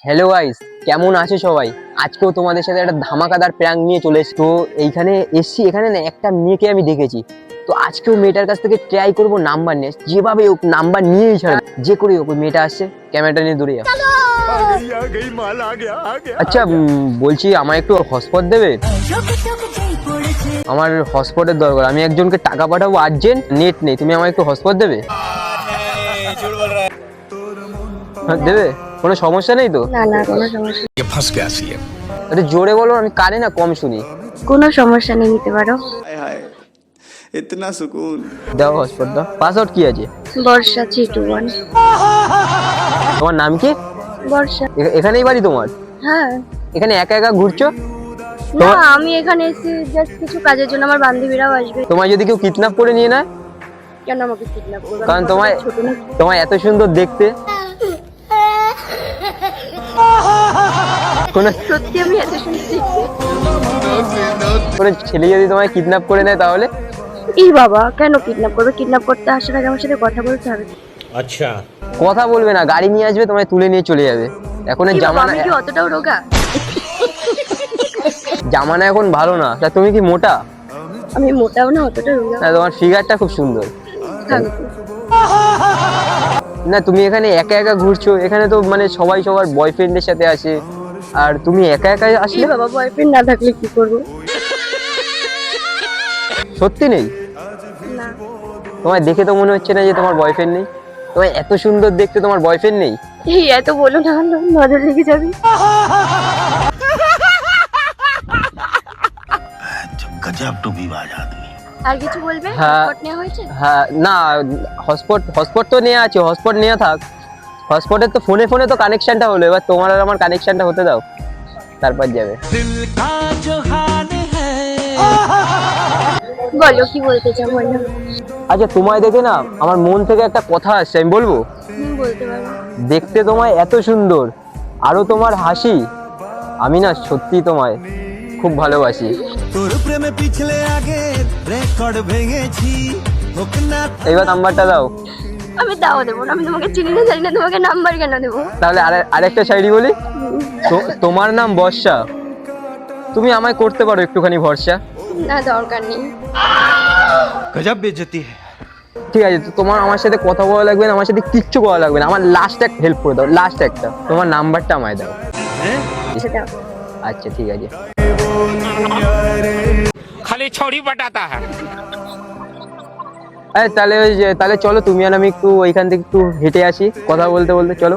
Hello guys, কেমন আছো সবাই? আজকেও তোমাদের সাথে একটা ধামাকাদার প্র্যাঙ্ক নিয়ে চলে এসেছি। তো এইখানে এসছি, এখানে না একটা মেয়েকে আমি দেখেছি। তো আজকেও মেয়েটার কাছ থেকে ট্রাই করবো নাম্বার নিয়ে, যেভাবে হোক নাম্বার নিয়েই ছাড়বে, যে করে হোক। ওই মেয়েটা আসছে, ক্যামেরাটা নিয়ে দূরে যাও। আচ্ছা বলছি, আমার একটু হটস্পট দেবে? আমার হটস্পটের দরকার, আমি একজনকে টাকা পাঠাবো, আর্জেন্ট, নেট নেই, তুমি আমার একটু হটস্পট দেবে? হ্যাঁ, দেবে? কোনো সমস্যা নেই তো? না না কোনো সমস্যা আরে জোরে বলো, আমি কানে না কম শুনি। কোনো সমস্যা নেই, নিতে পারো। हाय हाय इतना सुकून। দাও হটস্পট দাও। পাসওয়ার্ড কি আছে? বর্ষা 321। তোমার নাম কি? বর্ষা। এখানেই বাড়ি তোমার? হ্যাঁ। এখানে একা একা ঘুরছো? না, আমি এখানে এসেছি জাস্ট কিছু কাজের জন্য, আমার বান্ধবীরাও আসবে। তোমায় যদি কেউ কিডন্যাপ করে নিয়ে নেয়? কেন আমাকে কিডন্যাপ করবে? কারণ তোমায় ছোট না। তোমায় এত সুন্দর দেখতে। কোন সত্যি আমি এত সুন্দর দেখতে? কোন ছেলে যদি তোমায় কিডন্যাপ করে নেয় তাহলে? এই বাবা, কেন কিডন্যাপ করবে? কিডন্যাপ করতে আসার আগে আমার সাথে কথা বলতে হবে। अच्छा কথা বলবে না, গাড়ি নিয়ে আসবে, তোমায় তুলে নিয়ে চলে যাবে। এখন কি বাবা, জামানা, আমি কি অতটাও রোগা? জামানা এখন ভালো না। তা তুমি কি মোটা? আমি মোটাও না, অতটা রোগা। না, তোমার ফিগারটা খুব সুন্দর। থাকো। না, তুমি এখানে একা একা ঘুরছো, এখানে তো মানে সবাই সবার বয়ফ্রেন্ডের সাথে আসে, আর তুমি একা একা আসলে? এই বাবা, বয়ফ্রেন্ড না থাকলে কি করব? সত্যি নেই? না। তোমায় দেখে তো মনে হচ্ছে না যে তোমার বয়ফ্রেন্ড নেই। তোমায় এত সুন্দর দেখতে, তোমার বয়ফ্রেন্ড নেই? এই এত বলো না, নজর লেগে যাবে। गजब टू विवाद आदमी। আর কিছু বলবে? হ্যাঁ। পাসপোর্ট নেওয়া হয়েছে? হ্যাঁ, না, হটস্পট তো নেওয়া আছে, হটস্পট নেওয়া থাক। হটস্পটের তো ফোনে ফোনে তো কানেকশনটা হলো, এবার তোমার আর আমার কানেকশনটা হতে দাও, তারপর যাবে। বলো কি বলতে চাও, বলো। আচ্ছা, তোমায় দেখে না আমার মন থেকে একটা কথা আসছে, আমি বলবো? বলতে পারো। দেখতে তোমায় এত সুন্দর, আরো তোমার হাসি, আমি না সত্যি তোমায় খুব ভালোবাসি। তোর প্রেমে পিছলে আগে রেকর্ড ভেঙেছি এইবার নাম্বারটা দাও। আমি দাও দেবো না, আমি তোমাকে চিনি না, জানি না, তোমাকে নাম্বার কেন দেবো? তাহলে আরেকটা শায়রি বলি। তোমার নাম বর্ষা, তুমি আমায় করতে পারো একটুখানি ভরসা? না, দরকার নেই। गजब बेइज्जती है। ঠিক আছে, তো তোমার আমার সাথে কথা বলা লাগবে না, আমার সাথে কিচ্ছু বলা লাগবে না, আমার লাস্ট একটা হেল্প করে দাও, লাস্ট একটা, তোমার নাম্বারটা আমায় দাও। আচ্ছা, দাও। আচ্ছা ঠিক আছে। खाली छोड़ी बटाता है। তাহলে তাহলে চলো, তুমি আর আমি একটু ওইখান থেকে একটু হেঁটে আসি, কথা বলতে বলতে, চলো।